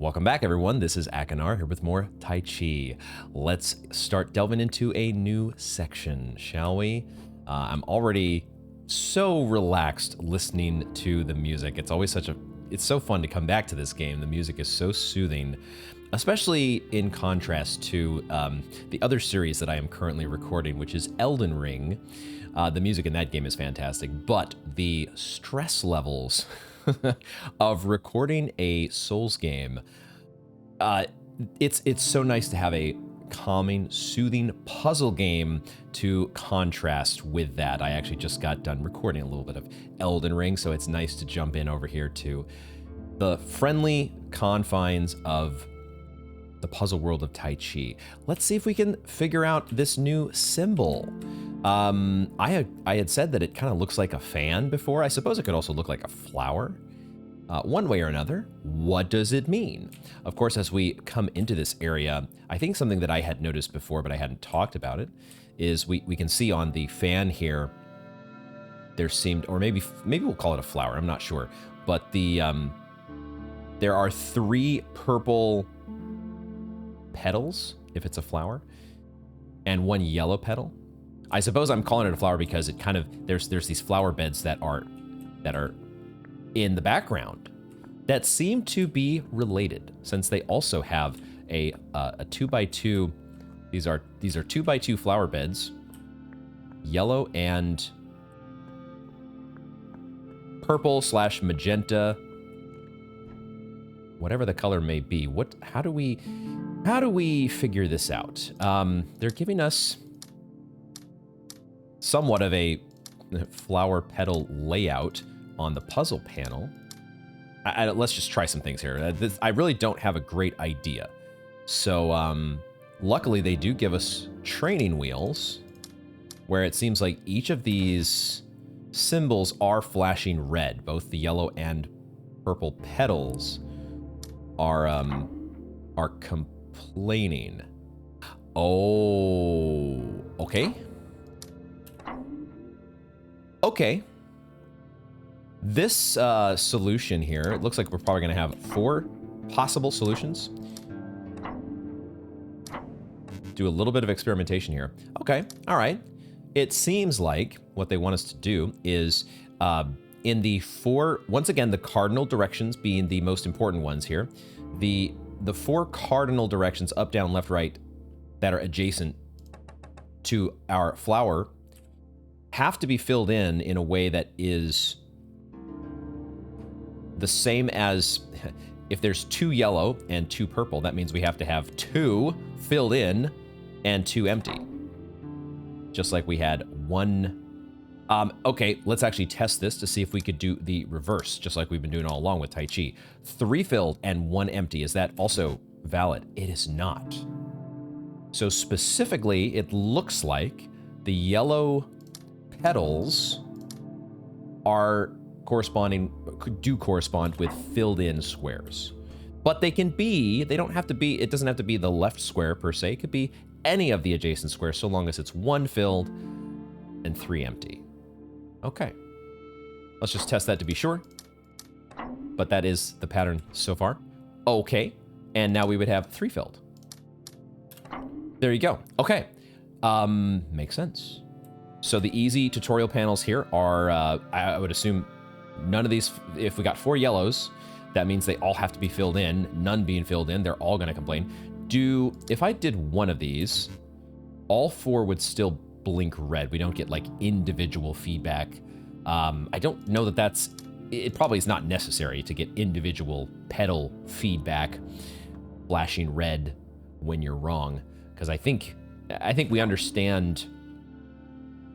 Welcome back, everyone. This is Akanar here with more Taiji. Let's start delving into a new section, shall we? I'm already so relaxed listening to the music. It's always it's so fun to come back to this game. The music is so soothing, especially in contrast to the other series that I am currently recording, which is Elden Ring. The music in that game is fantastic, but the stress levels of recording a Souls game, it's so nice to have a calming, soothing puzzle game to contrast with that. I actually just got done recording a little bit of Elden Ring, so it's nice to jump in over here to the friendly confines of the puzzle world of Taiji. Let's see if we can figure out this new symbol. I had said that it kind of looks like a fan before. I suppose it could also look like a flower. One way or another, what does it mean? Of course, as we come into this area, I think something that I had noticed before, but I hadn't talked about it, is we can see on the fan here, there seemed, or maybe we'll call it a flower, I'm not sure, but there are 3 purple petals, if it's a flower, and 1 yellow petal. I suppose I'm calling it a flower because it kind of, there's these flower beds that are in the background that seem to be related, since they also have a 2x2. These are 2x2 flower beds, yellow and purple / magenta, whatever the color may be. How do we figure this out? They're giving us somewhat of a flower petal layout on the puzzle panel. Let's just try some things here. I really don't have a great idea. So luckily they do give us training wheels, where it seems like each of these symbols are flashing red. Both the yellow and purple petals are complaining. Oh, okay. Okay. This solution here, it looks like we're probably going to have 4 possible solutions. Do a little bit of experimentation here. Okay, all right. It seems like what they want us to do is in the 4, once again, the cardinal directions being the most important ones here, the 4 cardinal directions, up, down, left, right, that are adjacent to our flower have to be filled in a way that is the same as, if there's 2 yellow and 2 purple, that means we have to have 2 filled in and 2 empty. Just like we had 1. Okay, let's actually test this to see if we could do the reverse, just like we've been doing all along with Taiji. 3 filled and 1 empty. Is that also valid? It is not. So specifically, it looks like the yellow petals are do correspond with filled in squares. But they don't have to be, it doesn't have to be the left square per se. It could be any of the adjacent squares, so long as it's 1 filled and 3 empty. Okay. Let's just test that to be sure. But that is the pattern so far. Okay. And now we would have 3 filled. There you go. Okay. Makes sense. So the easy tutorial panels here are, I would assume, none of these. If we got 4 yellows, that means they all have to be filled in. None being filled in, they're all going to complain. If I did 1 of these, all 4 would still blink red. We don't get like individual feedback. I don't know that it probably is not necessary to get individual petal feedback flashing red when you're wrong, because I think we understand,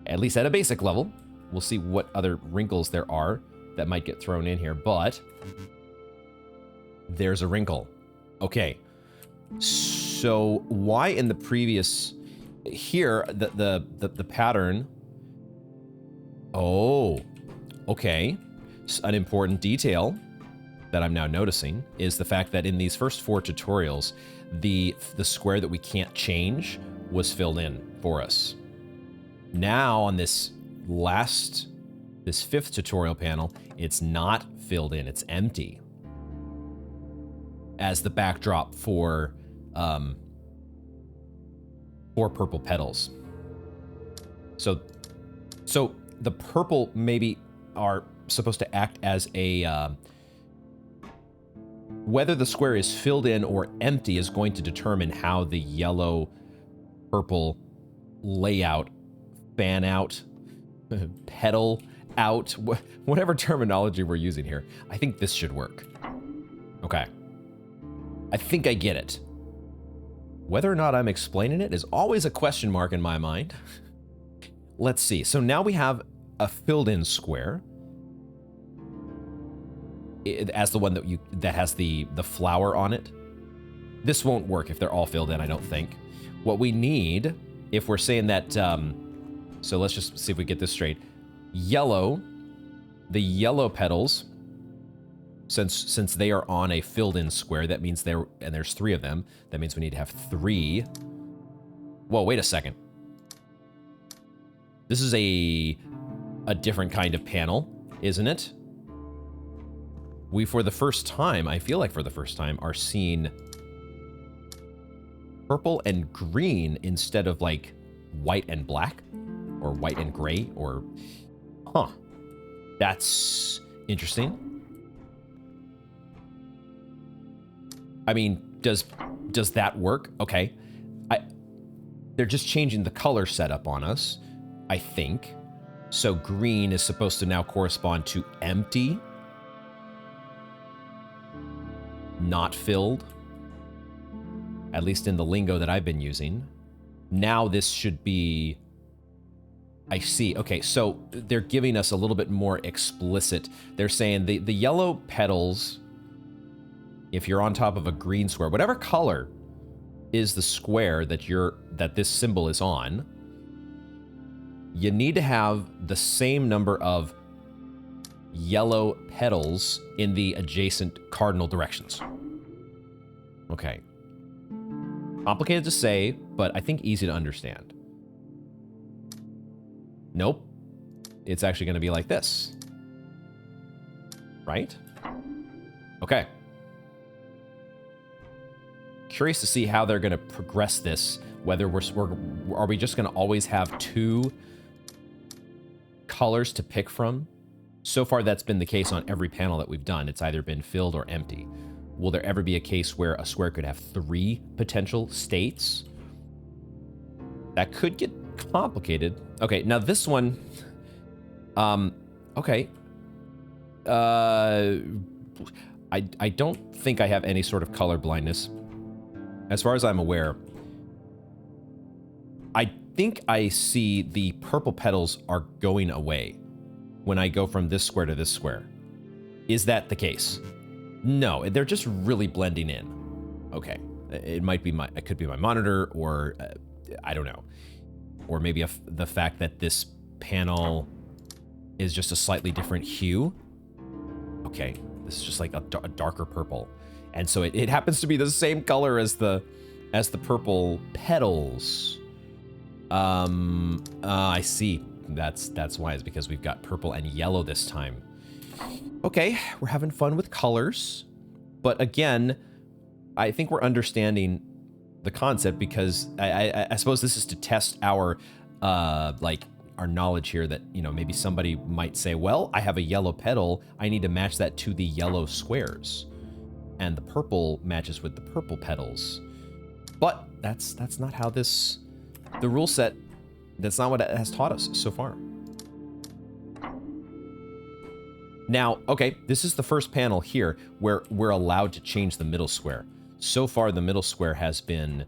at least at a basic level. We'll see what other wrinkles there are that might get thrown in here, but there's a wrinkle. Okay, so why in the previous here the pattern? Oh, okay. An important detail that I'm now noticing is the fact that in these first 4 tutorials, the square that we can't change was filled in for us. Now on this 5th tutorial panel, it's not filled in, it's empty. as the backdrop for purple petals. So the purple maybe are supposed to act as a whether the square is filled in or empty is going to determine how the yellow purple layout, fan out, petal out, whatever terminology we're using here. I think this should work. Okay. I think I get it. Whether or not I'm explaining it is always a question mark in my mind. Let's see. So now we have a filled in square as the one that has the flower on it. This won't work if they're all filled in, I don't think. What we need, if we're saying that, so let's just see if we get this straight. Yellow, the yellow petals, since they are on a filled in square, that means there's 3 of them. That means we need to have 3. Whoa, wait a second. This is a different kind of panel, isn't it? We, for the first time, I feel like for the first time, are seeing purple and green instead of like white and black or white and gray or, huh. That's interesting. I mean, does that work? Okay. They're just changing the color setup on us, I think. So green is supposed to now correspond to empty, not filled, at least in the lingo that I've been using. Now this should be, I see. Okay, so they're giving us a little bit more explicit. They're saying the yellow petals, if you're on top of a green square, whatever color is the square that this symbol is on, you need to have the same number of yellow petals in the adjacent cardinal directions. Okay. Complicated to say, but I think easy to understand. Nope. It's actually going to be like this. Right? Okay. Curious to see how they're going to progress this. Whether are we just going to always have 2 colors to pick from? So far, that's been the case on every panel that we've done. It's either been filled or empty. Will there ever be a case where a square could have 3 potential states? That could get complicated. Okay, now this one, okay. I don't think I have any sort of color blindness. As far as I'm aware, I think I see the purple petals are going away when I go from this square to this square. Is that the case? No, they're just really blending in. Okay, it could be my monitor, or I don't know. Or maybe the fact that this panel is just a slightly different hue. Okay, this is just like a darker purple. And so it happens to be the same color as the purple petals. I see. That's why, is because we've got purple and yellow this time. Okay, we're having fun with colors. But again, I think we're understanding the concept, because I suppose this is to test our our knowledge here, that, you know, maybe somebody might say, well, I have a yellow petal, I need to match that to the yellow squares, and the purple matches with the purple petals. But that's not how the rule set, that's not what it has taught us so far. Now, okay, this is the first panel here where we're allowed to change the middle square. So far, the middle square has been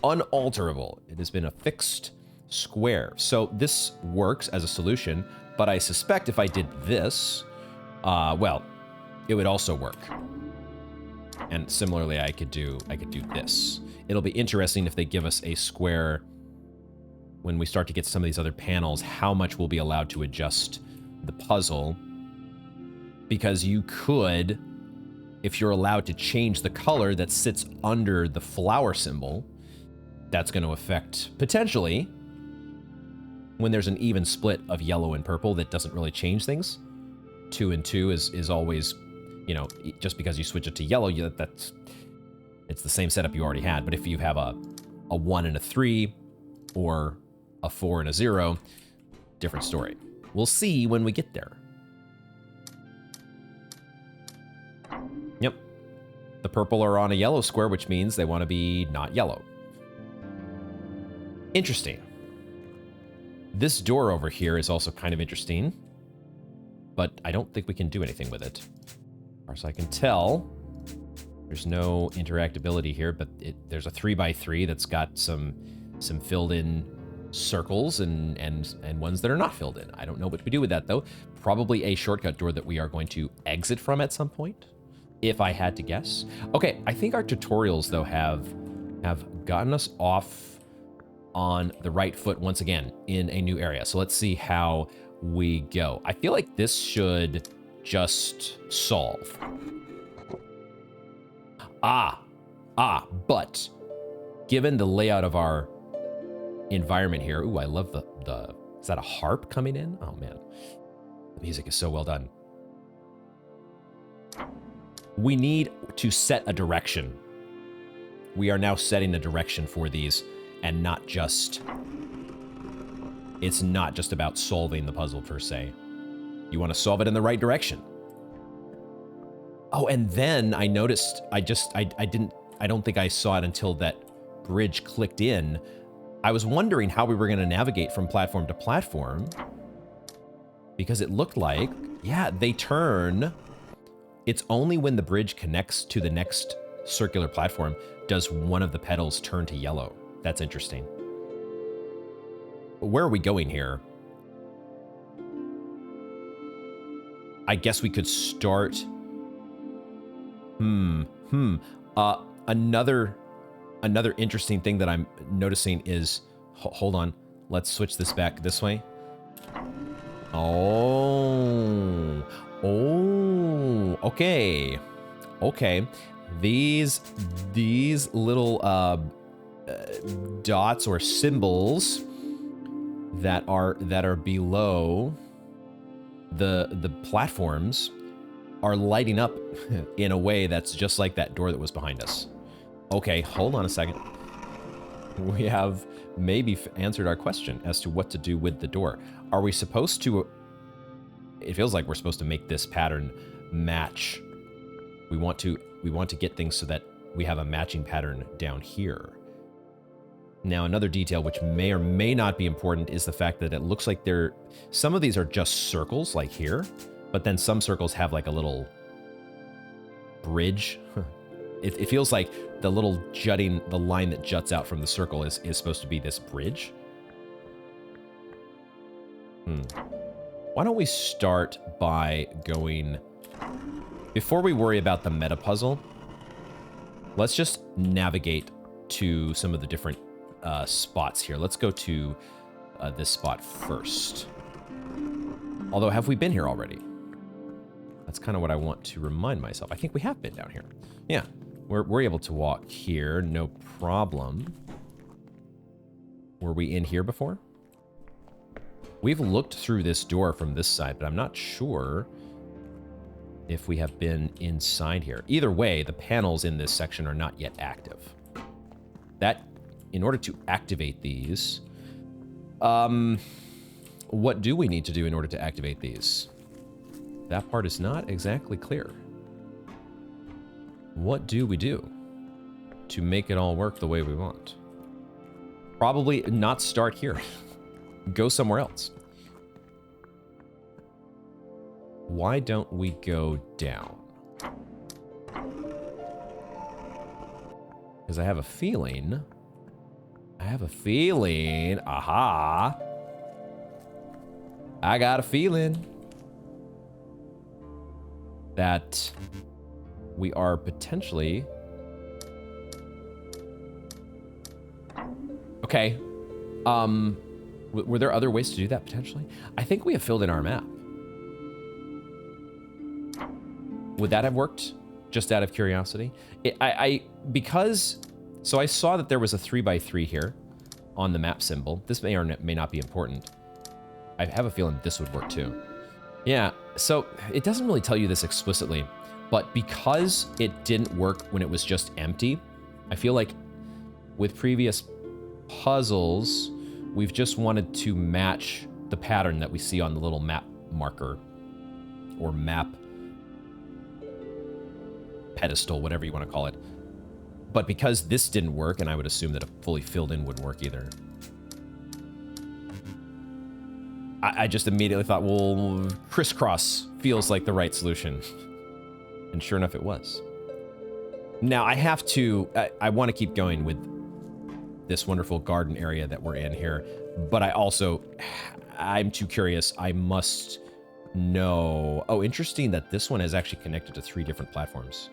unalterable. It has been a fixed square. So this works as a solution, but I suspect if I did this, well, it would also work. And similarly, I could do this. It'll be interesting if they give us a square when we start to get some of these other panels, how much we'll be allowed to adjust the puzzle. Because you could, if you're allowed to change the color that sits under the flower symbol, that's going to affect, potentially, when there's an even split of yellow and purple that doesn't really change things. 2 and 2 is always, you know, just because you switch it to yellow, it's the same setup you already had. But if you have a 1 and a 3 or a 4 and a 0, different story. We'll see when we get there. Yep. The purple are on a yellow square, which means they want to be not yellow. Interesting. This door over here is also kind of interesting, but I don't think we can do anything with it. As far as I can tell, there's no interactability here, but there's a 3x3 that's got some filled in circles and ones that are not filled in. I don't know what we do with that though. Probably a shortcut door that we are going to exit from at some point, if I had to guess. Okay, I think our tutorials though have gotten us off on the right foot once again in a new area. So let's see how we go. I feel like this should just solve. But given the layout of our environment here, ooh, I love the is that a harp coming in? Oh man, the music is so well done. We need to set a direction. We are now setting a direction for these, and not just, it's not just about solving the puzzle per se. You want to solve it in the right direction. Oh, and then I noticed, I don't think I saw it until that bridge clicked in. I was wondering how we were going to navigate from platform to platform, because it looked like, yeah, they turn. It's only when the bridge connects to the next circular platform does one of the petals turn to yellow. That's interesting. Where are we going here? I guess we could start. Another interesting thing that I'm noticing is, hold on, let's switch this back this way. Oh, okay. These little dots or symbols that are below the platforms are lighting up in a way that's just like that door that was behind us. Okay, hold on a second. We have maybe answered our question as to what to do with the door. Are we supposed to... It feels like we're supposed to make this pattern match. We want to get things so that we have a matching pattern down here. Now, another detail which may or may not be important is the fact that it looks like some of these are just circles, like here, but then some circles have like a little bridge. It feels like the little jutting, the line that juts out from the circle is supposed to be this bridge. Why don't we start by going... Before we worry about the meta puzzle, let's just navigate to some of the different spots here. Let's go to this spot first. Although, have we been here already? That's kind of what I want to remind myself. I think we have been down here. Yeah, we're able to walk here, no problem. Were we in here before? We've looked through this door from this side, but I'm not sure if we have been inside here. Either way, the panels in this section are not yet active. That, in order to activate these, what do we need to do in order to activate these? That part is not exactly clear. What do we do to make it all work the way we want? Probably not start here. Go somewhere else. Why don't we go down? Because I have a feeling, aha, I got a feeling that we are potentially... Okay. Were there other ways to do that, potentially? I think we have filled in our map. Would that have worked? Just out of curiosity? So I saw that there was a 3x3 here on the map symbol. This may or may not be important. I have a feeling this would work too. Yeah, so it doesn't really tell you this explicitly, But because it didn't work when it was just empty, I feel like with previous puzzles, we've just wanted to match the pattern that we see on the little map marker or map pedestal, whatever you want to call it. But because this didn't work, and I would assume that a fully filled in wouldn't work either, I just immediately thought, well, crisscross feels like the right solution. And sure enough, it was. Now, I have to, I want to keep going with this wonderful garden area that we're in here, but I'm too curious. I must know. Oh, interesting that this one is actually connected to 3 different platforms.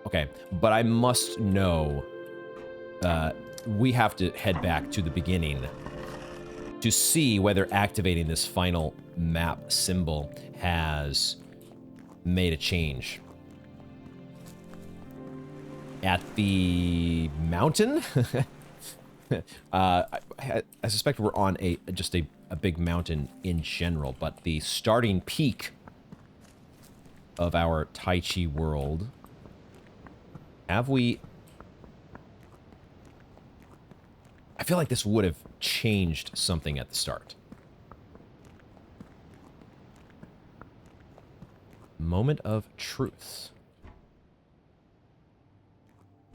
Okay, but I must know, we have to head back to the beginning to see whether activating this final map symbol has made a change. At the mountain? I suspect we're on just a big mountain in general, but the starting peak of our Taiji world, have we... I feel like this would have changed something at the start. Moment of truth.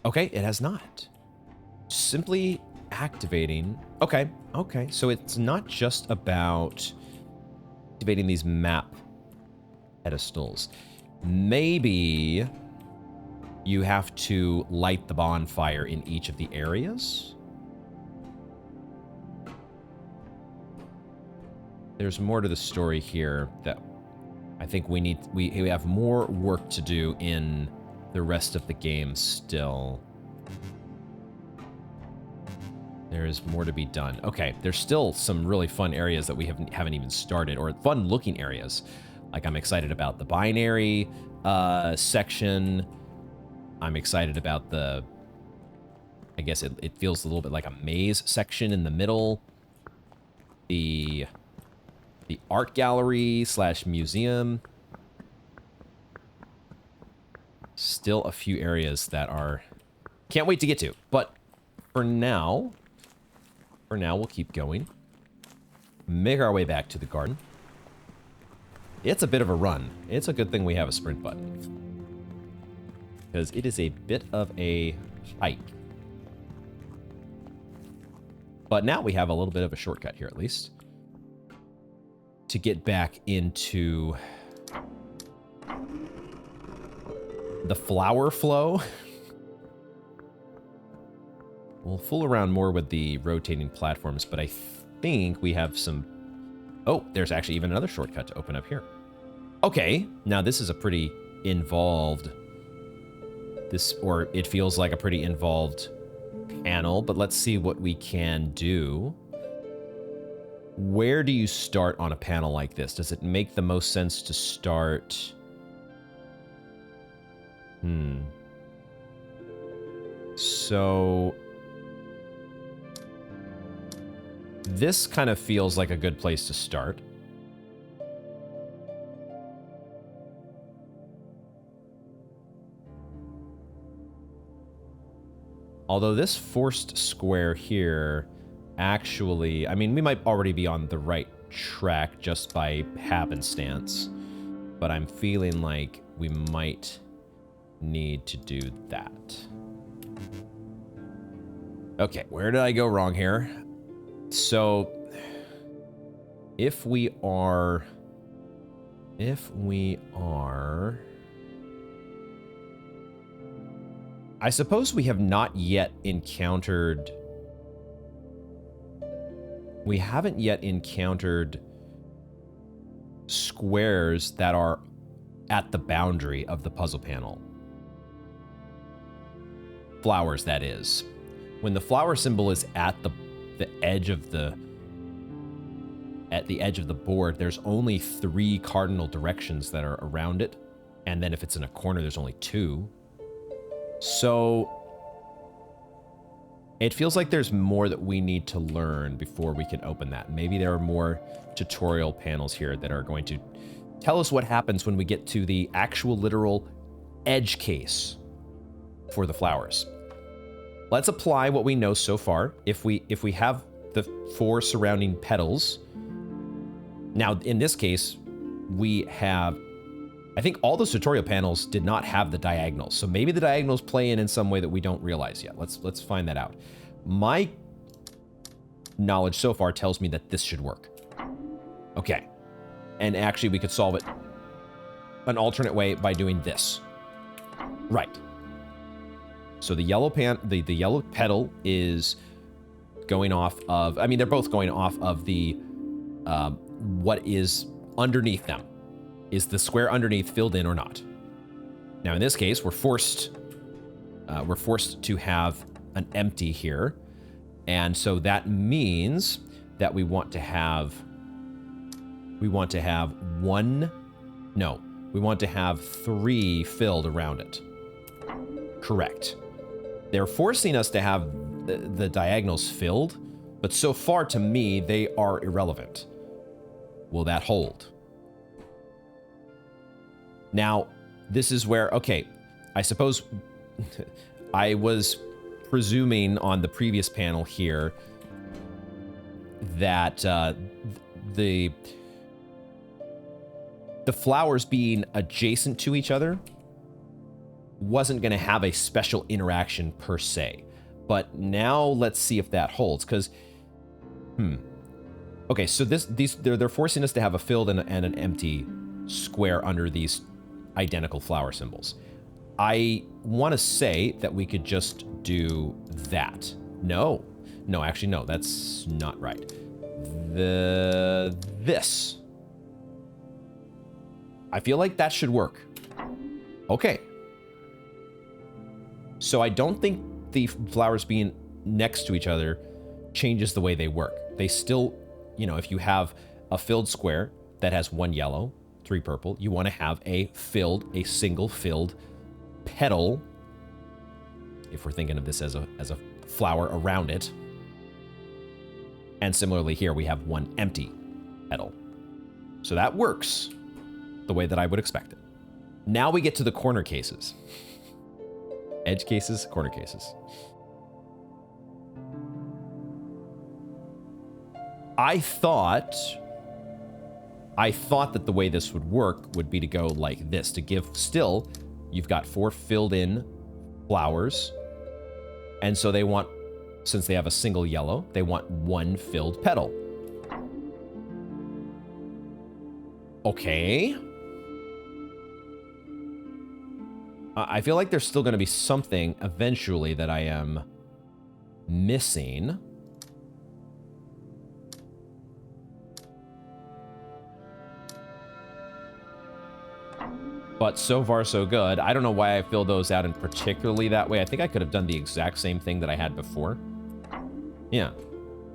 Okay, it has not. Simply activating. Okay, so it's not just about activating these map pedestals. Maybe you have to light the bonfire in each of the areas. There's more to the story here that I think we have more work to do in the rest of the game still. There is more to be done. Okay, there's still some really fun areas that we haven't even started, or fun looking areas. Like, I'm excited about the binary section. I'm excited about the, I guess it feels a little bit like a maze section in the middle. The art gallery / museum. Still a few areas that are... Can't wait to get to. But for now, we'll keep going. Make our way back to the garden. It's a bit of a run. It's a good thing we have a sprint button, because it is a bit of a hike. But now we have a little bit of a shortcut here, at least, to get back into the flower flow. We'll fool around more with the rotating platforms, but I think we have some... Oh, there's actually even another shortcut to open up here. Okay, now this is a pretty involved... or it feels like a pretty involved panel, but let's see what we can do. Where do you start on a panel like this? Does it make the most sense to start... So... this kind of feels like a good place to start. Although this forced square here, actually, I mean, we might already be on the right track just by happenstance, but I'm feeling like we might need to do that. Okay, where did I go wrong here? So, if we are... I suppose we have not yet encountered... We haven't yet encountered squares that are at the boundary of the puzzle panel. Flowers, that is. When the flower symbol is at the edge of the board, there's only 3 cardinal directions that are around it, and then if it's in a corner, there's only 2. So it feels like there's more that we need to learn before we can open that. Maybe there are more tutorial panels here that are going to tell us what happens when we get to the actual literal edge case for the flowers. Let's apply what we know so far. If we have the 4 surrounding petals, now in this case, we have, I think all those tutorial panels did not have the diagonals. So maybe the diagonals play in some way that we don't realize yet. Let's find that out. My knowledge so far tells me that this should work. Okay. And actually we could solve it an alternate way by doing this. Right. So the yellow the yellow petal is going off of, I mean, they're both going off of the, what is underneath them. Is the square underneath filled in or not? Now in this case, we're forced to have an empty here. And so that means that we want to have 3 filled around it. Correct. They're forcing us to have the diagonals filled, but so far to me, they are irrelevant. Will that hold? Now, this is where, okay, I suppose I was presuming on the previous panel here that the flowers being adjacent to each other wasn't going to have a special interaction per se. But now let's see if that holds, because, okay, so they're forcing us to have a filled and an empty square under these identical flower symbols. I want to say that we could just do that. No, actually, no, that's not right. This. I feel like that should work. Okay. So I don't think the flowers being next to each other changes the way they work. They still, if you have a filled square that has 1 yellow, 3 purple, you want to have a single filled petal, if we're thinking of this as a flower around it. And similarly here, we have 1 empty petal. So that works the way that I would expect it. Now we get to the corner cases. Edge cases, corner cases. I thought that the way this would work would be to go like this, to give still, you've got 4 filled in flowers. And so they want, since they have a single yellow, they want 1 filled petal. Okay. I feel like there's still going to be something eventually that I am missing. But so far, so good. I don't know why I filled those out in particularly that way. I think I could have done the exact same thing that I had before. Yeah.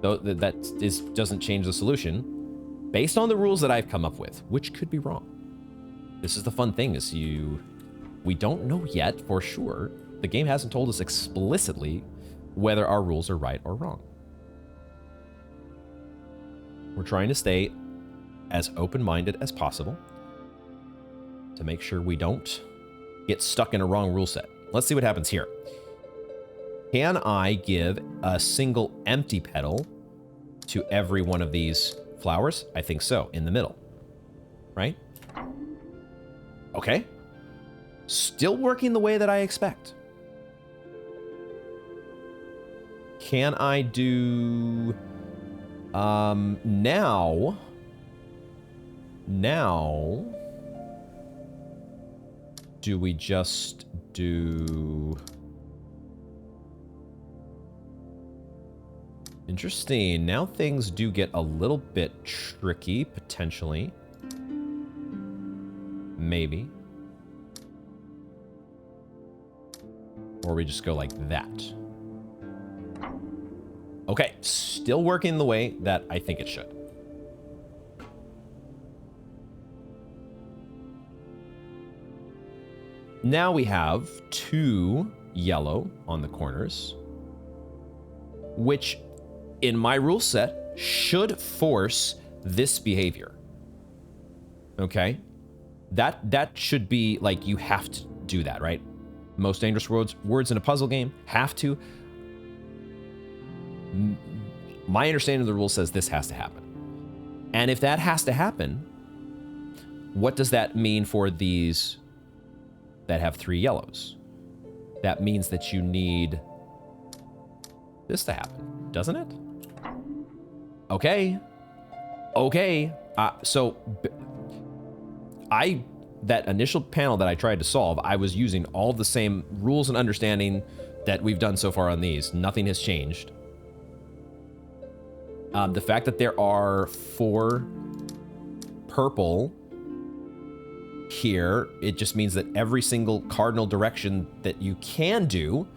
Though that doesn't change the solution. Based on the rules that I've come up with, which could be wrong. This is the fun thing, is we don't know yet for sure. The game hasn't told us explicitly whether our rules are right or wrong. We're trying to stay as open-minded as possible to make sure we don't get stuck in a wrong rule set. Let's see what happens here. Can I give a single empty petal to every one of these flowers? I think so, in the middle. Right? Okay. Still working the way that I expect. Can I do... Now... Do we just do... Interesting. Now things do get a little bit tricky, potentially. Maybe. Or we just go like that. Okay, still working the way that I think it should. Now we have 2 yellow on the corners, which in my rule set should force this behavior. Okay? That should be like you have do that, right? Most dangerous words in a puzzle game have to. My understanding of the rule says this has to happen. And if that has to happen, what does that mean for these that have 3 yellows? That means that you need this to happen, doesn't it? Okay. Okay. So that initial panel that I tried to solve, I was using all the same rules and understanding that we've done so far on these. Nothing has changed. The fact that there are 4 purple here, it just means that every single cardinal direction that you can do,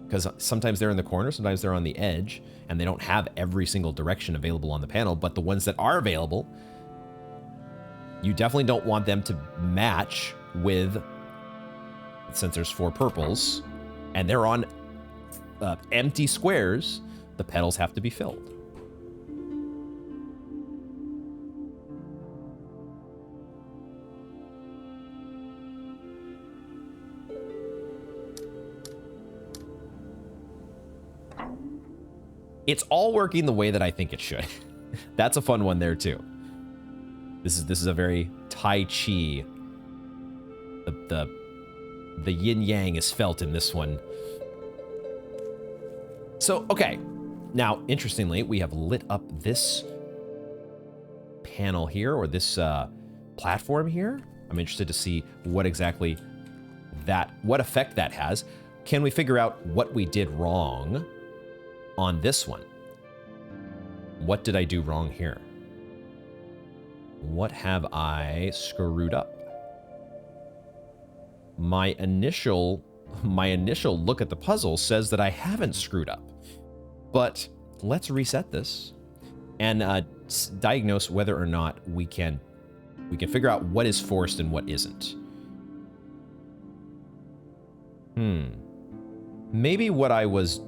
because sometimes they're in the corner, sometimes they're on the edge, and they don't have every single direction available on the panel, but the ones that are available, you definitely don't want them to match with, since there's 4 purples, and they're on empty squares, the petals have to be filled. It's all working the way that I think it should. That's a fun one there too. This is a very Taiji. The yin yang is felt in this one. So okay, now interestingly, we have lit up this panel here, or this platform here. I'm interested to see what exactly what effect that has. Can we figure out what we did wrong on this one? What did I do wrong here? What have I screwed up? My initial look at the puzzle says that I haven't screwed up. But let's reset this and diagnose whether or not we can figure out what is forced and what isn't. Maybe what I was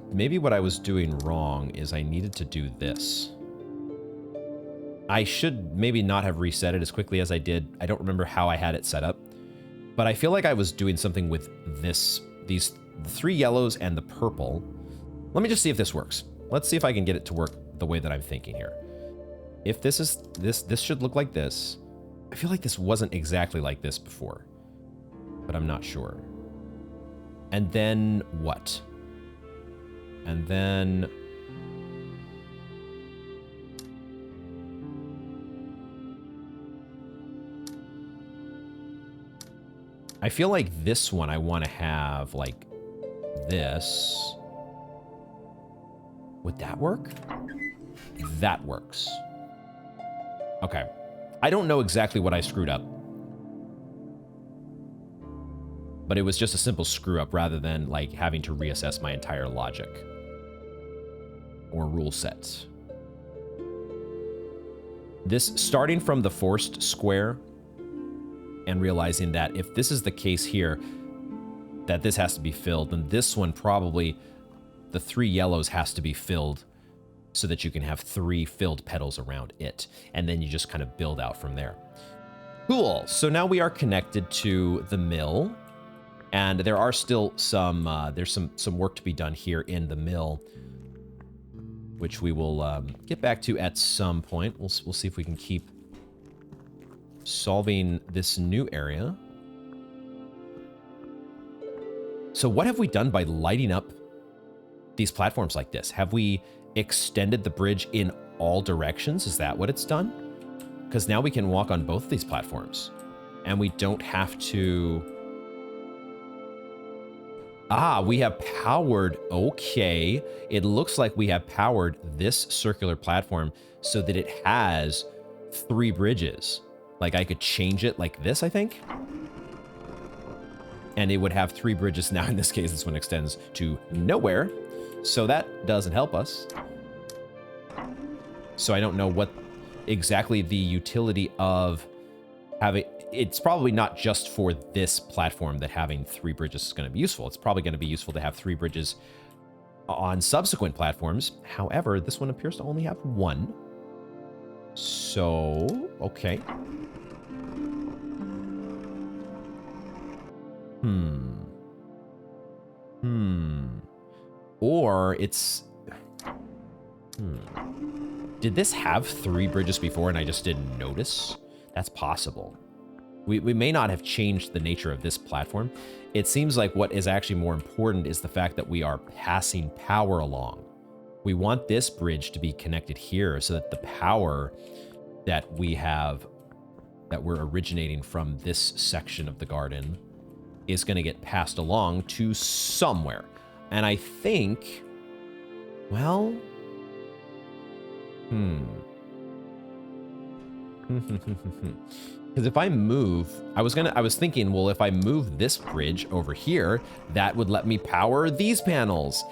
doing wrong is I needed to do this. I should maybe not have reset it as quickly as I did. I don't remember how I had it set up, but I feel like I was doing something with these 3 yellows and the purple. Let me just see if this works. Let's see if I can get it to work the way that I'm thinking here. If this should look like this. I feel like this wasn't exactly like this before, but I'm not sure. And then what? And then I feel like this one I want to have like this. Would that work? That works. Okay. I don't know exactly what I screwed up, but it was just a simple screw up rather than like having to reassess my entire logic or rule sets. This starting from the forced square and realizing that if this is the case here, that this has to be filled, then this one probably, the 3 yellows has to be filled so that you can have 3 filled petals around it. And then you just kind of build out from there. Cool. So now we are connected to the mill. And there are still some, there's some work to be done here in the mill, which we will get back to at some point. We'll see if we can keep solving this new area. So what have we done by lighting up these platforms like this? Have we extended the bridge in all directions? Is that what it's done? Because now we can walk on both of these platforms and we don't have to... Ah, we have powered, okay. It looks like we have powered this circular platform so that it has 3 bridges. Like I could change it like this, I think. And it would have 3 bridges. Now in this case, this one extends to nowhere. So that doesn't help us. So I don't know what exactly the utility of having... It's probably not just for this platform that having 3 bridges is going to be useful. It's probably going to be useful to have 3 bridges on subsequent platforms. However, this one appears to only have 1. So, okay. Hmm. Or it's... Did this have 3 bridges before and I just didn't notice? That's possible. We may not have changed the nature of this platform. It seems like what is actually more important is the fact that we are passing power along. We want this bridge to be connected here so that the power that we have, that we're originating from this section of the garden, is going to get passed along to somewhere. And I think, well, because if I move, I was thinking, well, if I move this bridge over here, that would let me power these panels.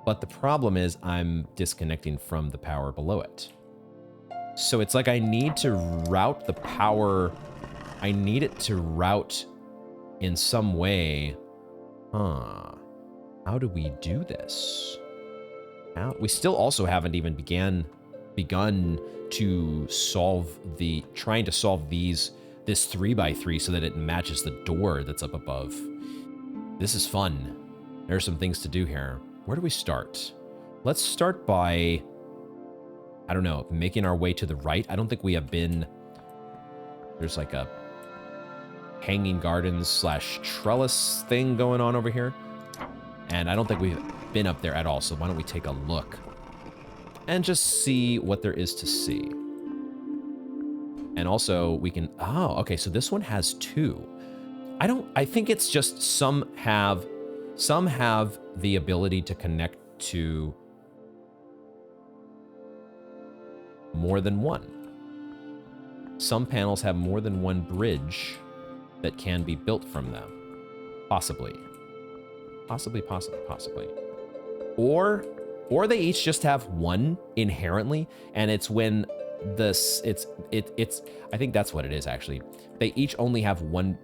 But the problem is I'm disconnecting from the power below it. So it's like I need to route the power. I need it to route in some way. How do we do this? We still also haven't even begun to solve trying to solve this 3x3 so that it matches the door that's up above. This is fun. There are some things to do here. Where do we start? Let's start by, I don't know, making our way to the right. I don't think we have been, there's like a hanging gardens / trellis thing going on over here. And I don't think we've been up there at all. So why don't we take a look and just see what there is to see. And also we can, oh, okay. So this one has 2. I think it's just some have the ability to connect to more than one. Some panels have more than one bridge that can be built from them. Possibly. Or they each just have one inherently, and it's when I think that's what it is actually. They each only have one.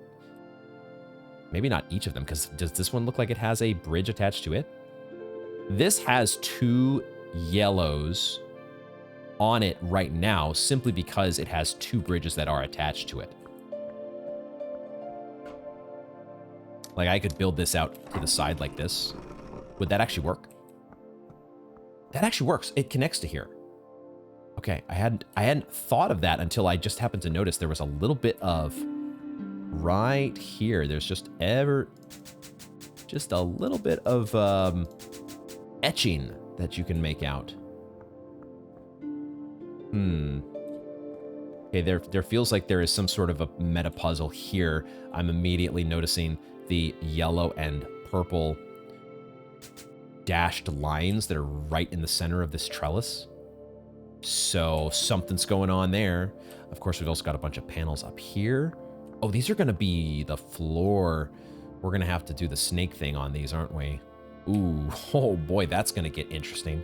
Maybe not each of them, because does this one look like it has a bridge attached to it? This has 2 yellows on it right now, simply because it has 2 bridges that are attached to it. Like I could build this out to the side like this. Would that actually work? That actually works. It connects to here. Okay, I hadn't thought of that until I just happened to notice there was a little bit of right here. There's just a little bit of etching that you can make out. Okay, there feels like there is some sort of a meta puzzle here. I'm immediately noticing the yellow and purple dashed lines that are right in the center of this trellis. So something's going on there. Of course, we've also got a bunch of panels up here. Oh, these are going to be the floor. We're going to have to do the snake thing on these, aren't we? Ooh, oh boy, that's going to get interesting.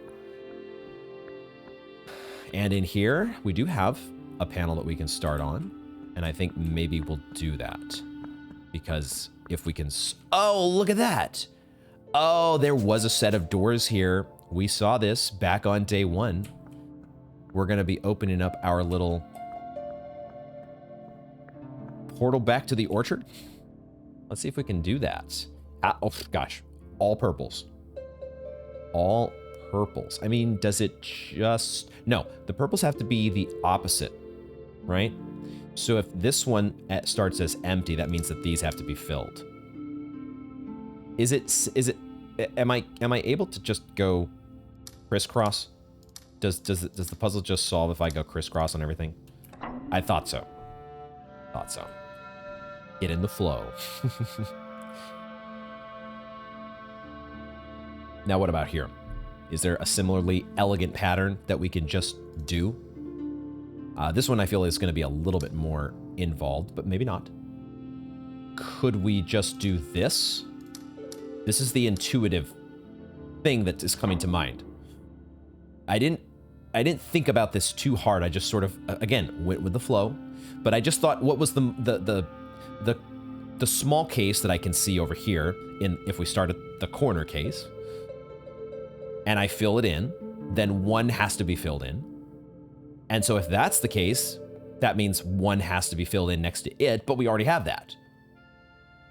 And in here, we do have a panel that we can start on. And I think maybe we'll do that. Because if we can... Oh, look at that! Oh, there was a set of doors here. We saw this back on day 1. We're going to be opening up our little portal back to the orchard. Let's see if we can do that. Oh, gosh. All purples. All purples. I mean, does it just... No, the purples have to be the opposite, right? So if this one starts as empty, that means that these have to be filled. Am I able to just go crisscross? Does the puzzle just solve if I go crisscross on everything? I thought so. Get in the flow. Now what about here? Is there a similarly elegant pattern that we can just do? This one I feel is going to be a little bit more involved, but maybe not. Could we just do this? This is the intuitive thing that is coming to mind. I didn't think about this too hard. I just sort of, again, went with the flow. But I just thought, what was the small case that I can see over here if we start at the corner case, and I fill it in, then one has to be filled in. And so if that's the case, that means one has to be filled in next to it, but we already have that.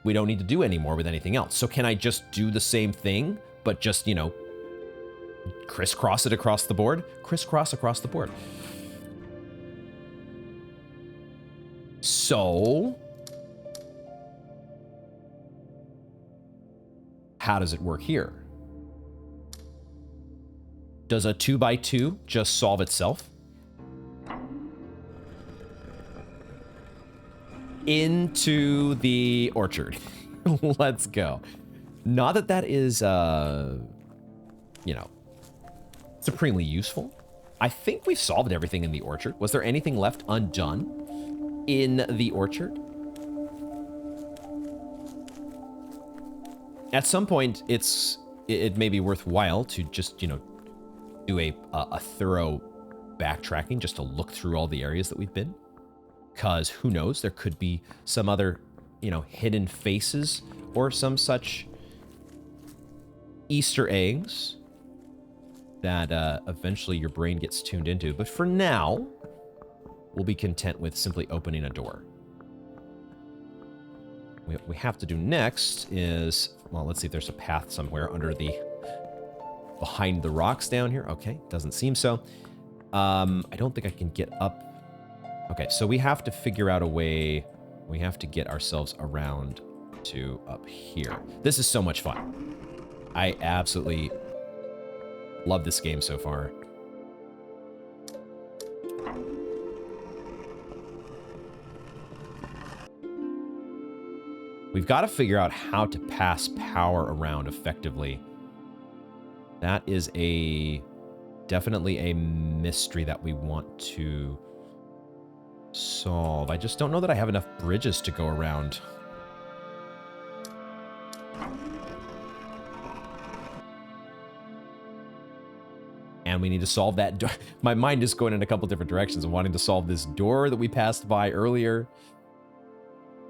We don't need to do any more with anything else. So can I just do the same thing, but just, you know, crisscross it across the board? Crisscross across the board. So how does it work here? Does a 2x2 just solve itself? Into the orchard. Let's go. Not that that is, you know, supremely useful. I think we've solved everything in the orchard. Was there anything left undone in the orchard? At some point, it may be worthwhile to just, you know, do a thorough backtracking just to look through all the areas that we've been. Because who knows, there could be some other, you know, hidden faces or some such Easter eggs that eventually your brain gets tuned into. But for now, we'll be content with simply opening a door. What we have to do next is, well, let's see if there's a path somewhere under the, behind the rocks down here. Okay, doesn't seem so. I don't think I can get up. Okay, so we have to figure out a way. We have to get ourselves around to up here. This is so much fun. I absolutely love this game so far. We've got to figure out how to pass power around effectively. That is definitely a mystery that we want to solve. I just don't know that I have enough bridges to go around. And we need to solve that door. My mind is going in a couple different directions. I'm wanting to solve this door that we passed by earlier.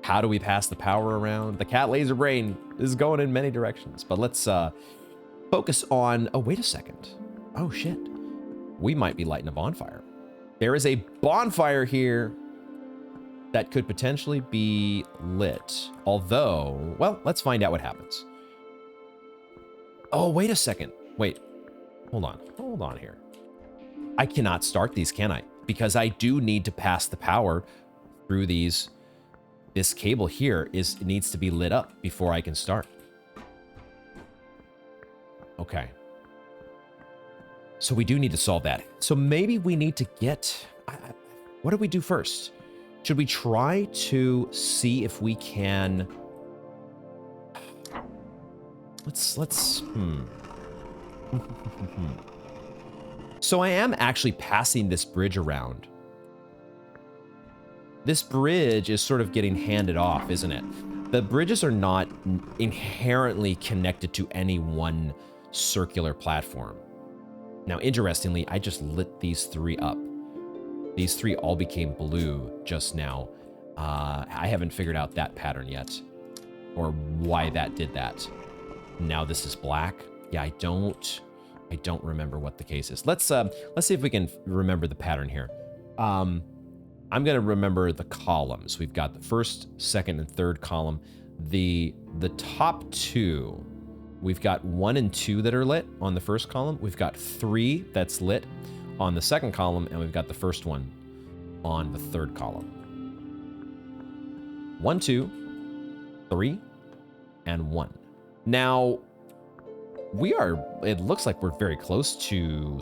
How do we pass the power around? The cat laser brain is going in many directions. But let's focus on... Oh, wait a second. Oh, shit. We might be lighting a bonfire. There is a bonfire here that could potentially be lit. Although, well, let's find out what happens. Oh, wait a second. Wait. Hold on. Hold on here. I cannot start these, can I? Because I do need to pass the power through these. This cable here it needs to be lit up before I can start. Okay. So we do need to solve that. So maybe we need to get... what do we do first? Should we try to see if we can... Let's... So I am actually passing this bridge around. This bridge is sort of getting handed off, isn't it? The bridges are not inherently connected to any one circular platform. Now, interestingly, I just lit these three up. These three all became blue just now. I haven't figured out that pattern yet, or why that did that. Now this is black. Yeah, I don't remember what the case is. Let's see if we can remember the pattern here. I'm gonna remember the columns. We've got the first, second, and third column. The top two, we've got 1 and 2 that are lit on the first column. We've got 3 that's lit on the second column, and we've got the first one on the third column. 1, 2, 3, and 1. Now, it looks like we're very close to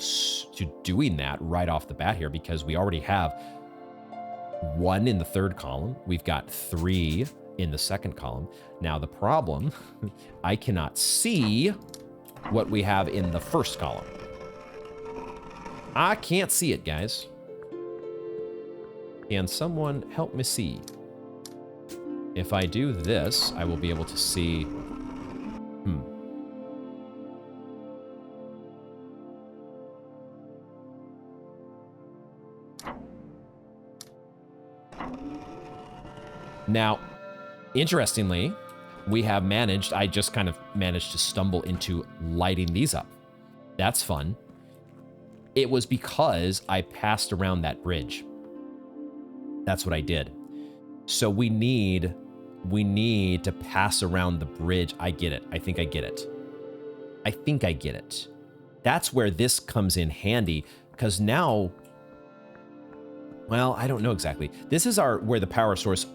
doing that right off the bat here, because we already have 1 in the third column. We've got 3 in the second column. Now the problem, I cannot see what we have in the first column. I can't see it, guys. Can someone help me see? If I do this, I will be able to see... Now, interestingly, I just kind of managed to stumble into lighting these up. That's fun. It was because I passed around that bridge. That's what I did. So we need we need to pass around the bridge. I get it. I think I get it. I think I get it. That's where this comes in handy, because now, well, I don't know exactly. This is where the power source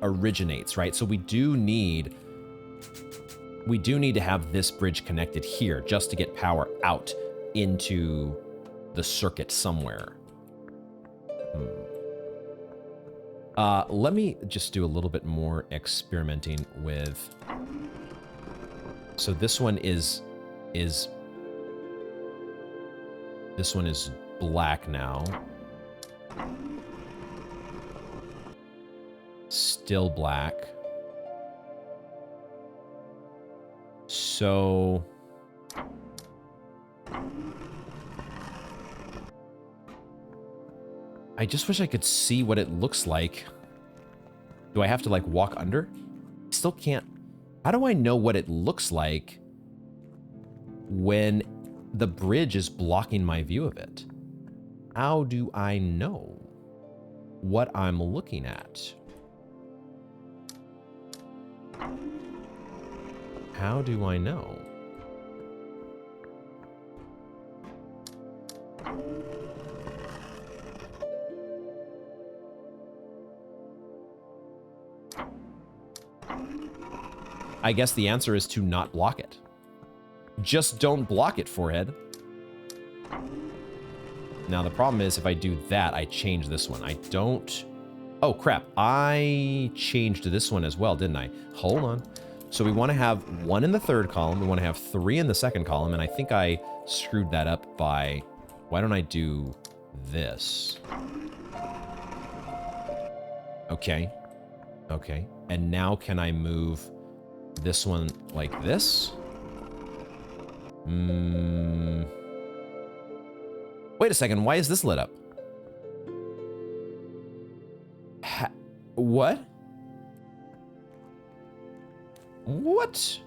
originates, right? So we do need to have this bridge connected here just to get power out into the circuit somewhere. Let me just do a little bit more experimenting with. So this one is black now. Still black. So I just wish I could see what it looks like. Do I have to like walk under? Still can't. How do I know what it looks like when the bridge is blocking my view of it? How do I know what I'm looking at? How do I know? I guess the answer is to not block it. Just don't block it, forehead. Now the problem is if I do that, I change this one. I don't... Oh, crap. I changed this one as well, didn't I? Hold on. So we want to have 1 in the third column. We want to have 3 in the second column. And I think I screwed that up by... Why don't I do this? Okay. Okay. And now can I move this one like this? Wait a second. Why is this lit up? What? What?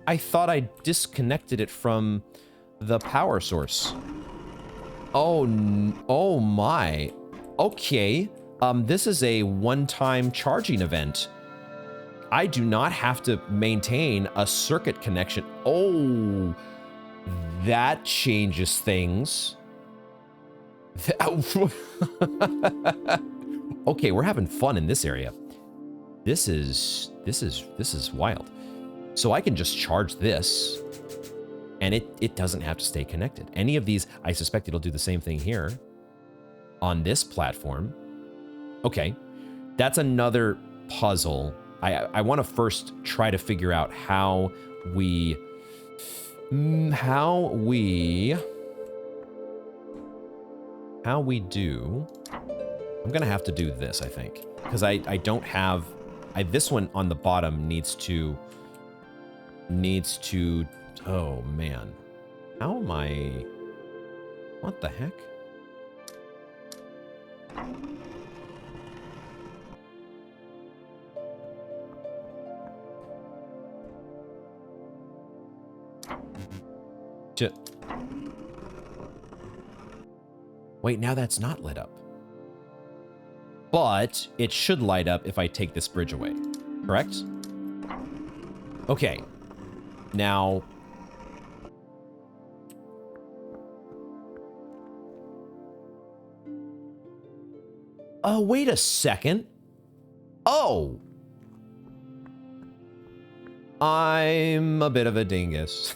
I thought I disconnected it from the power source. Oh my. Okay. This is a one-time charging event. I do not have to maintain a circuit connection. Oh, that changes things. Okay, we're having fun in this area. This is wild. So I can just charge this, and it doesn't have to stay connected. Any of these, I suspect it'll do the same thing here on this platform. Okay, that's another puzzle. I want to first try to figure out how we do. I'm gonna have to do this, I think, because I don't have. This one on the bottom needs to. Oh man, how am I? What the heck? Wait, now that's not lit up. But it should light up if I take this bridge away, correct? Okay. Now... Oh, wait a second. Oh! I'm a bit of a dingus.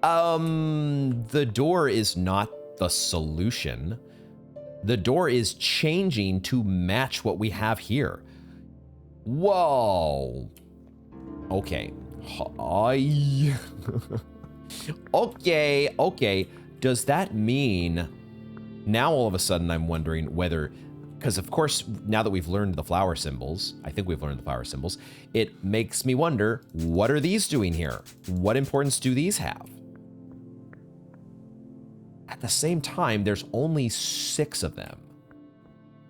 The door is not the solution. The door is changing to match what we have here. Whoa. Okay. Okay. Does that mean... Now all of a sudden I'm wondering whether... Because of course, now that we've learned the flower symbols, I think we've learned the flower symbols, it makes me wonder, what are these doing here? What importance do these have? At the same time, there's only 6 of them.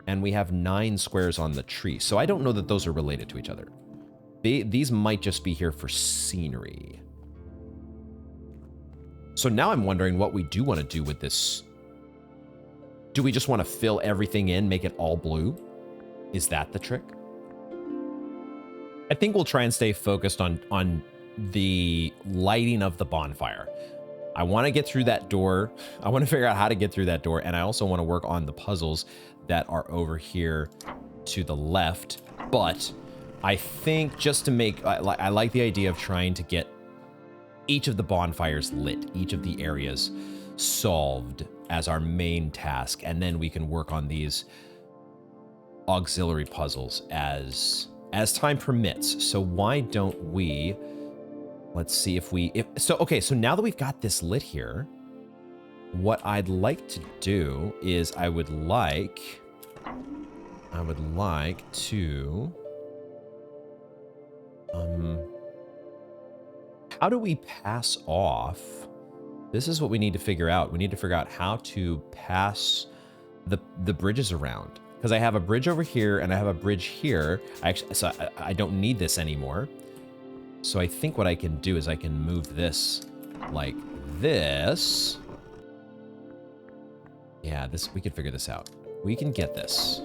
And we have 9 squares on the tree. So I don't know that those are related to each other. These might just be here for scenery. So now I'm wondering what we do want to do with this. Do we just want to fill everything in, make it all blue? Is that the trick? I think we'll try and stay focused on the lighting of the bonfire. I want to get through that door. I want to figure out how to get through that door. And I also want to work on the puzzles that are over here to the left. But I think just to make, I like the idea of trying to get each of the bonfires lit, each of the areas solved as our main task. And then we can work on these auxiliary puzzles as time permits. So why don't we, let's see if okay, so now that we've got this lit here, what I'd like to do is I would like to, how do we pass off? This is what we need to figure out. We need to figure out how to pass the bridges around. Because I have a bridge over here and I have a bridge here. So I don't need this anymore. So I think what I can do is I can move this like this. Yeah, we can figure this out. We can get this.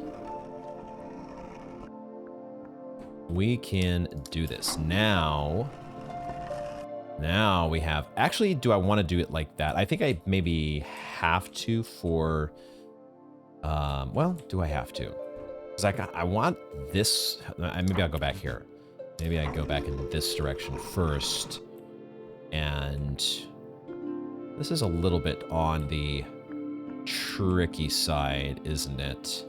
We can do this. Now we have, actually, do I want to do it like that? I think I maybe have to for, well, do I have to? Because I want this, maybe I'll go back here. Maybe I go back in this direction first. And this is a little bit on the tricky side, isn't it?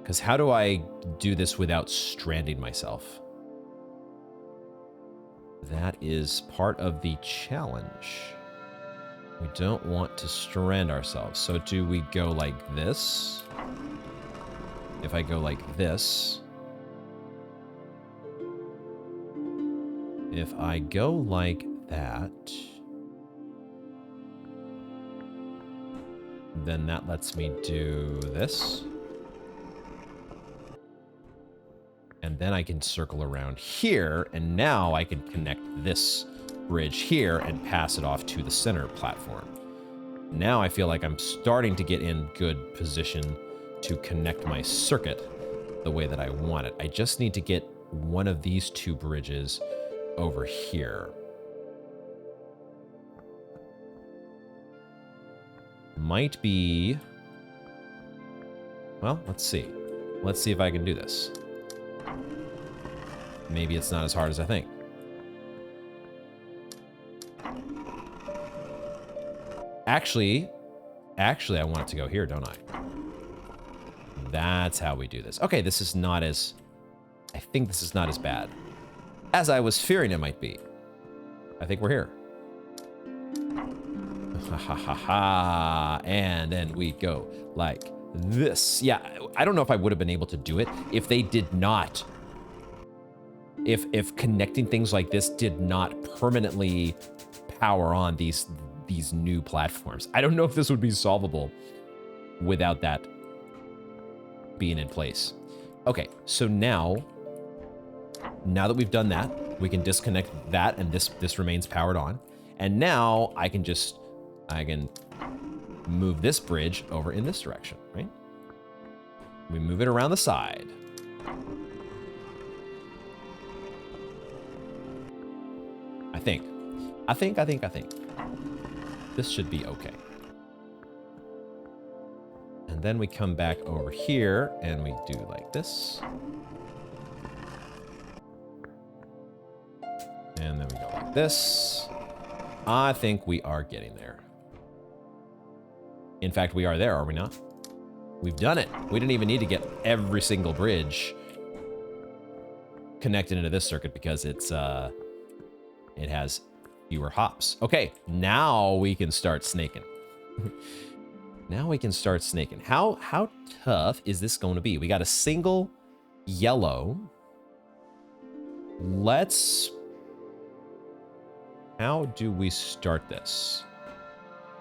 Because how do I do this without stranding myself? That is part of the challenge. We don't want to strand ourselves. So do we go like this? If I go like this. If I go like that, then that lets me do this. And then I can circle around here, and now I can connect this bridge here and pass it off to the center platform. Now I feel like I'm starting to get in good position to connect my circuit the way that I want it. I just need to get one of these two bridges over here. Might be... Well, let's see. Let's see if I can do this. Maybe it's not as hard as I think. Actually, I want it to go here, don't I? That's how we do this. Okay, this is not as... I think this is not as bad as I was fearing it might be. I think we're here. Ha ha ha ha. And then we go like this. Yeah, I don't know if I would have been able to do it if they did not... If connecting things like this did not permanently power on these new platforms. I don't know if this would be solvable without that being in place. Okay, so now that we've done that, we can disconnect that and this remains powered on. And now I can move this bridge over in this direction, right? We move it around the side. I think. This should be okay. And then we come back over here and we do like this. And then we go like this. I think we are getting there. In fact, we are there, are we not? We've done it. We didn't even need to get every single bridge connected into this circuit because it's it has fewer hops. Okay, now we can start snaking. Now we can start snaking. How tough is this going to be? We got a single yellow. How do we start this?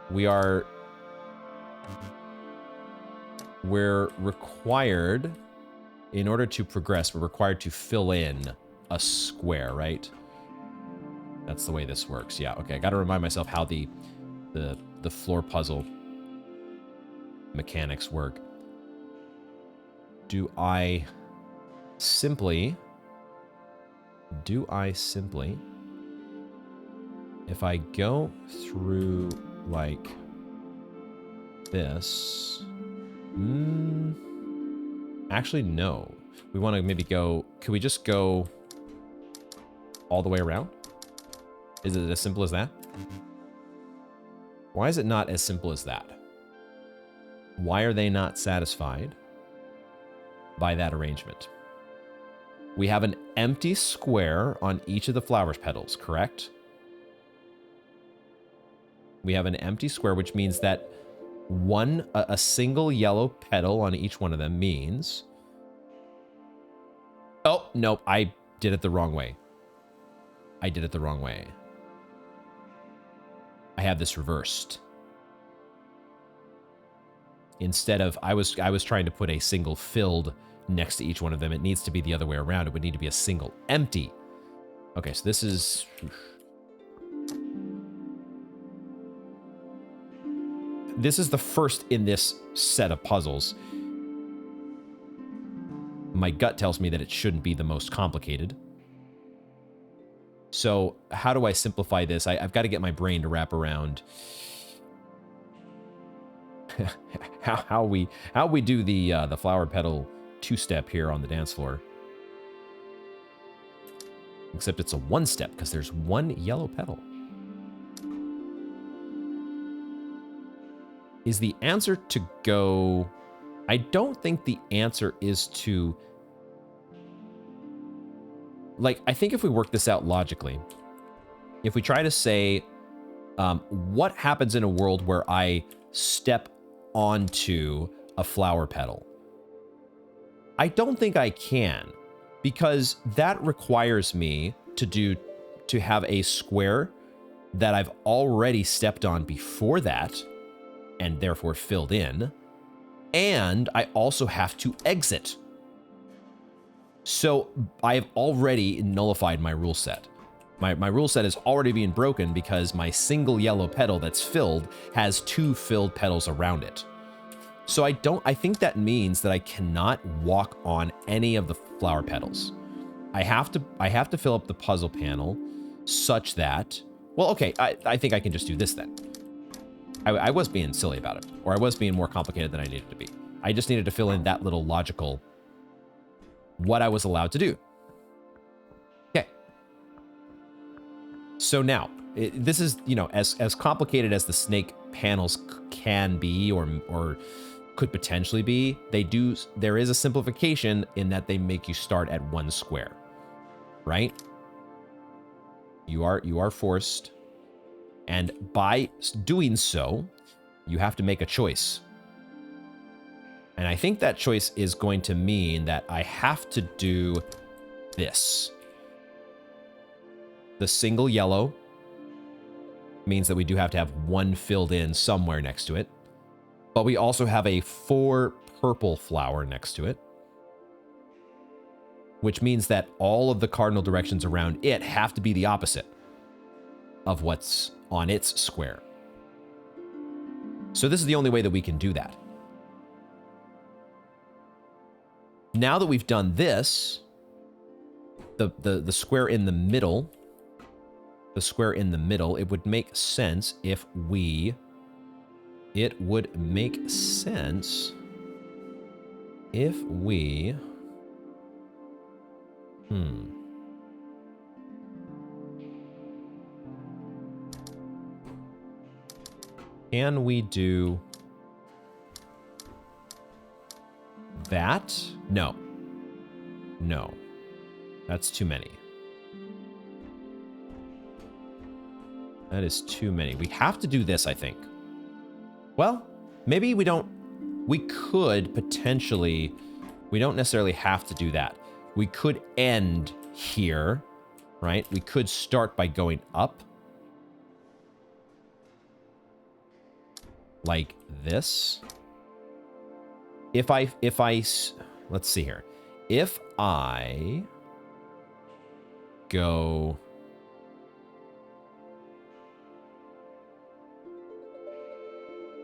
We're required, in order to progress, we're required to fill in a square, right? That's the way this works. Yeah, okay. I got to remind myself how the floor puzzle mechanics work. Do I simply do I simply, if I go through like this, actually no. We want to maybe go, could we just go all the way around? Is it as simple as that? Why is it not as simple as that? Why are they not satisfied by that arrangement? We have an empty square on each of the flower petals, correct? We have an empty square, which means that a single yellow petal on each one of them means... Oh, nope, I did it the wrong way. I did it the wrong way. I have this reversed. Instead of, I was trying to put a single filled next to each one of them. It needs to be the other way around. It would need to be a single empty. Okay, so this is... This is the first in this set of puzzles. My gut tells me that it shouldn't be the most complicated. So how do I simplify this? I've got to get my brain to wrap around how we do the flower petal two-step here on the dance floor. Except it's a one-step because there's one yellow petal. Is the answer to go... I don't think the answer is to... Like, I think if we work this out logically, if we try to say, what happens in a world where I step onto a flower petal? I don't think I can, because that requires me to have a square that I've already stepped on before that, and therefore filled in, and I also have to exit. So I have already nullified my rule set. My rule set is already being broken because my single yellow petal that's filled has two filled petals around it. So I think that means that I cannot walk on any of the flower petals. I have to fill up the puzzle panel such that, well, okay, I think I can just do this then. I was being silly about it, or I was being more complicated than I needed to be. I just needed to fill in that little logical, what I was allowed to do. Okay. So now, this is, you know, as complicated as the snake panels can be, or could potentially be, there is a simplification in that they make you start at one square, right? You are forced, and by doing so, you have to make a choice. And I think that choice is going to mean that I have to do this. The single yellow means that we do have to have one filled in somewhere next to it. But we also have a 4 purple flower next to it, which means that all of the cardinal directions around it have to be the opposite of what's on its square. So this is the only way that we can do that. Now that we've done this, the square in the middle, it would make sense if we... It would make sense if we... Can we do that? No. No. That's too many. That is too many. We have to do this, I think. Well, maybe we don't... We could potentially... We don't necessarily have to do that. We could end here, right? We could start by going up. Like this. If I... Let's see here. If I go...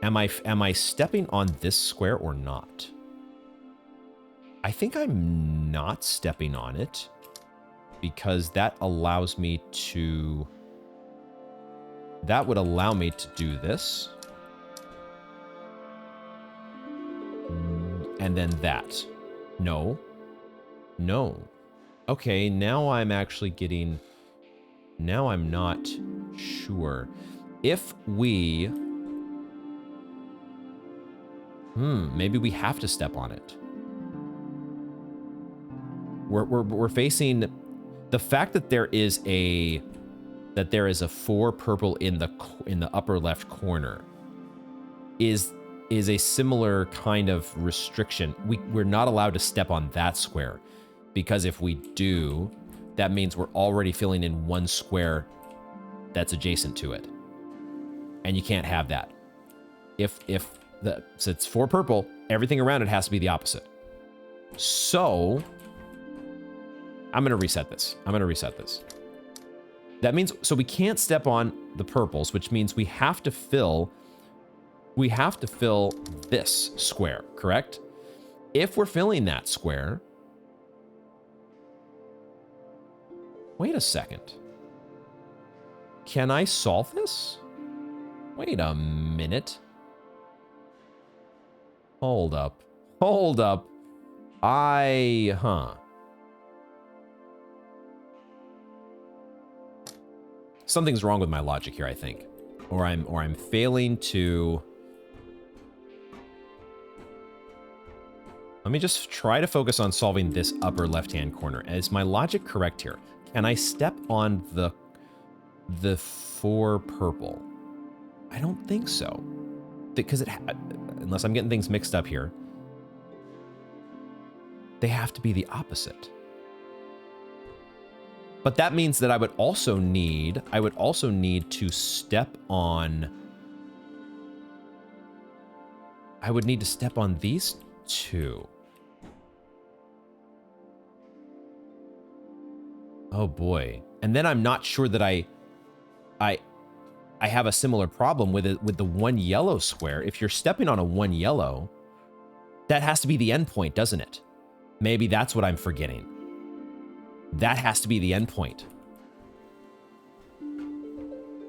Am I stepping on this square or not? I think I'm not stepping on it. because that allows me to... That would allow me to do this. And then that. No. No. Okay, now I'm actually getting... Now I'm not sure. If we... maybe we have to step on it. We're facing... The fact that there is a... That there is a 4 purple in the upper left corner is a similar kind of restriction. We're not allowed to step on that square, because if we do, that means we're already filling in 1 square that's adjacent to it, and you can't have that. So it's 4 purple, everything around it has to be the opposite. So I'm gonna reset this. That means, so we can't step on the purples, which means we have to fill this square, correct? If we're filling that square, wait a second. Can I solve this? Wait a minute. Hold up. Something's wrong with my logic here, I think. Or I'm failing to... Let me just try to focus on solving this upper left-hand corner. Is my logic correct here? Can I step on the 4 purple? I don't think so. Because unless I'm getting things mixed up here, they have to be the opposite. But that means that I would also need to step on... I would need to step on these 2. Oh boy. And then I'm not sure that I have a similar problem with it, with the 1 yellow square. If you're stepping on a 1 yellow, that has to be the endpoint, doesn't it? Maybe that's what I'm forgetting. That has to be the endpoint.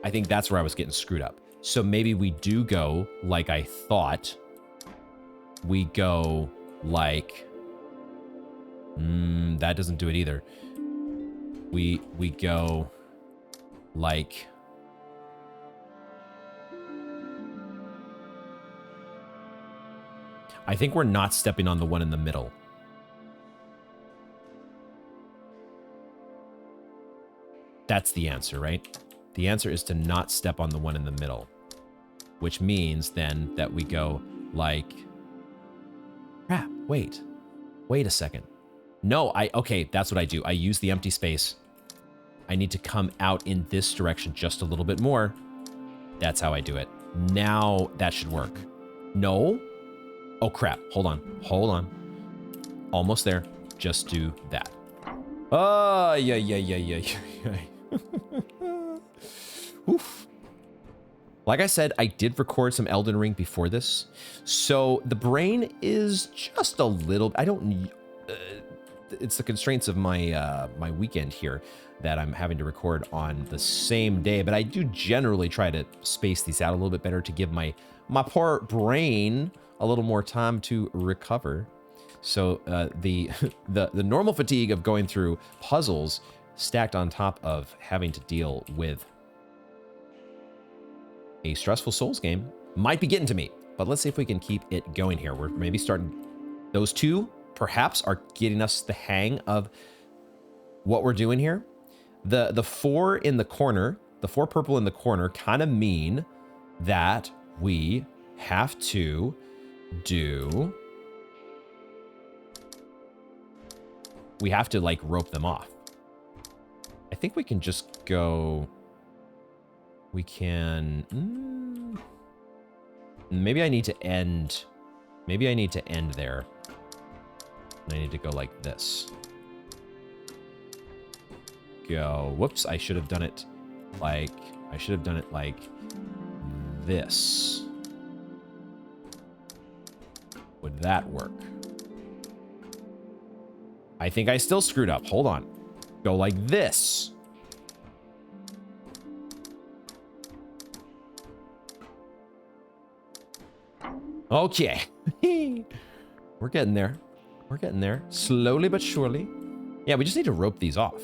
I think that's where I was getting screwed up. So maybe we do go like I thought. We go like... that doesn't do it either. We go like... I think we're not stepping on the one in the middle. That's the answer, right? The answer is to not step on the one in the middle, which means then that we go like... Crap, wait a second. No, okay, that's what I do. I use the empty space. I need to come out in this direction just a little bit more. That's how I do it. Now that should work. No? Oh crap, hold on. Almost there. Just do that. Oh, yeah. Oof. Like I said, I did record some Elden Ring before this, so the brain is just a little... it's the constraints of my my weekend here that I'm having to record on the same day, but I do generally try to space these out a little bit better to give my poor brain a little more time to recover. So the normal fatigue of going through puzzles stacked on top of having to deal with a stressful Souls game might be getting to me, but let's see if we can keep it going here. We're maybe starting... Those 2 perhaps are getting us the hang of what we're doing here. The 4 in the corner, the 4 purple in the corner kind of mean that we have to do... We have to like rope them off. I think we can just go... We can... Maybe I need to end... Maybe I need to end there. I need to go like this. Go... Whoops, I should have done it like... I should have done it like this. Would that work? I think I still screwed up. Hold on. go like this. Okay. We're getting there. We're getting there. Slowly but surely. Yeah, we just need to rope these off.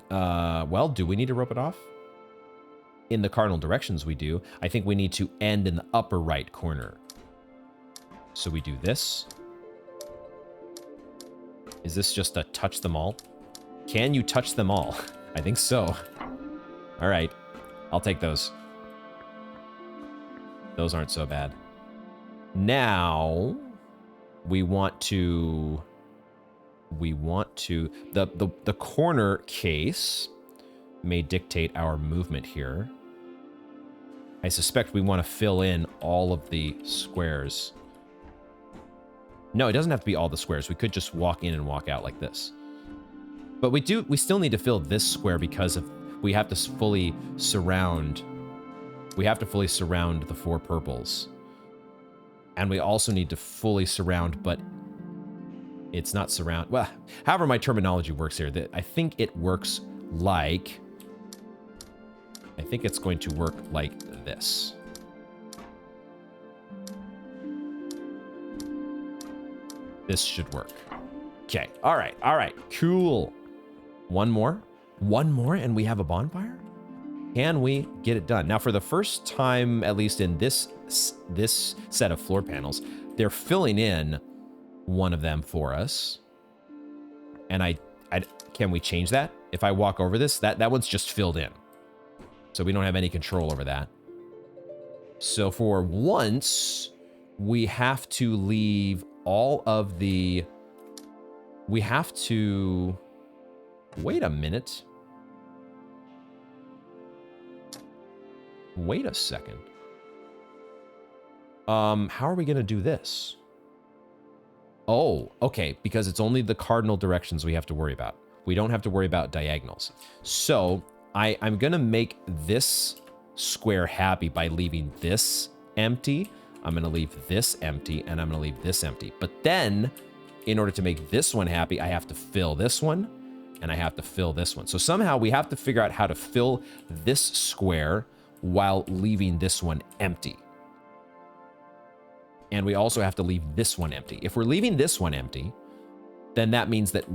Well, do we need to rope it off? In the cardinal directions we do. I think we need to end in the upper right corner. So we do this. Is this just a touch them all? Can you touch them all? I think so. All right. I'll take those. Those aren't so bad. Now, we want to... The corner case may dictate our movement here. I suspect we want to fill in all of the squares. No, it doesn't have to be all the squares. We could just walk in and walk out like this. But we still need to fill this square because we have to fully surround. We have to fully surround the 4 purples. And we also need to fully surround, but it's not surround. Well, however my terminology works here, I think it works like... I think it's going to work like this. This should work. Okay. All right. All right. Cool. One more. One more and we have a bonfire? Can we get it done? Now, for the first time, at least in this set of floor panels, they're filling in one of them for us. And can we change that? If I walk over this, that one's just filled in. So we don't have any control over that. So for once, we have to leave all of the... We have to... Wait a minute. Wait a second. How are we going to do this? Oh, okay, because it's only the cardinal directions we have to worry about. We don't have to worry about diagonals. So I'm going to make this square happy by leaving this empty. I'm going to leave this empty, and I'm going to leave this empty. But then, in order to make this one happy, I have to fill this one, and I have to fill this one. So somehow we have to figure out how to fill this square while leaving this one empty. And we also have to leave this one empty. If we're leaving this one empty, then that means that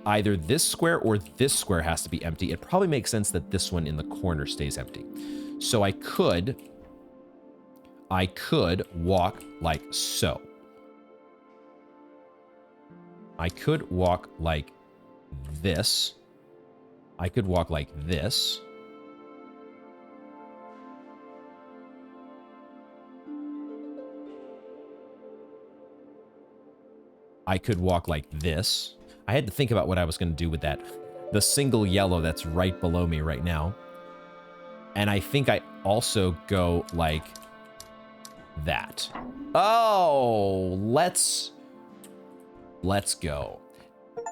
either this square or this square has to be empty. It probably makes sense that this one in the corner stays empty. So I could walk like so. I could walk like this. I could walk like this. I could walk like this. I had to think about what I was going to do with that. The single yellow that's right below me right now. And I think I also go like that. Oh, let's go.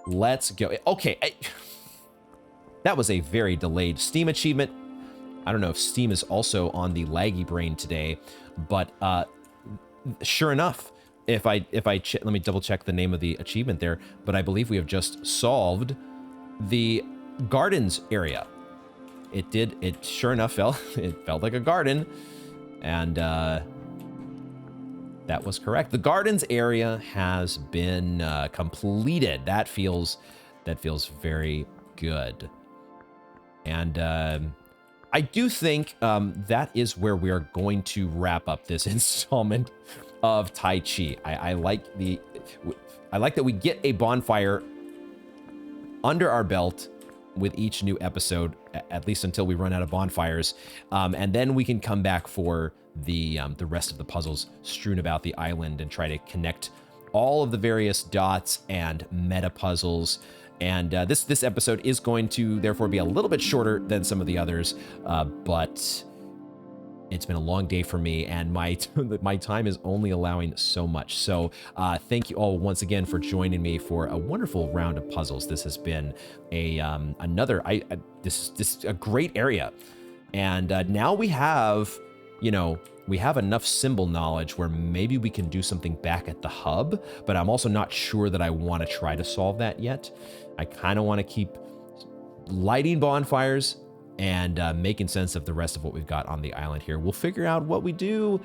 Let's go. Okay. That was a very delayed Steam achievement. I don't know if Steam is also on the laggy brain today, but sure enough, let me double check the name of the achievement there, but I believe we have just solved the gardens area. It sure enough felt like a garden, and that was correct. The gardens area has been completed. That feels very good. And I do think that is where we are going to wrap up this installment of Taiji. I like that we get a bonfire under our belt with each new episode, at least until we run out of bonfires, and then we can come back for the rest of the puzzles strewn about the island and try to connect all of the various dots and meta puzzles. And this episode is going to therefore be a little bit shorter than some of the others, but it's been a long day for me, and my time is only allowing so much. So thank you all once again for joining me for a wonderful round of puzzles. This has been this is a great area, and now we have we have enough symbol knowledge where maybe we can do something back at the hub, but I'm also not sure that I want to try to solve that yet. I kind of want to keep lighting bonfires and making sense of the rest of what we've got on the island here. We'll figure out what we do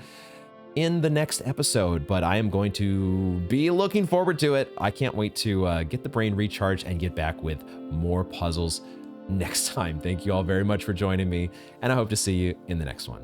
in the next episode, but I am going to be looking forward to it. I can't wait to get the brain recharged and get back with more puzzles next time. Thank you all very much for joining me, and I hope to see you in the next one.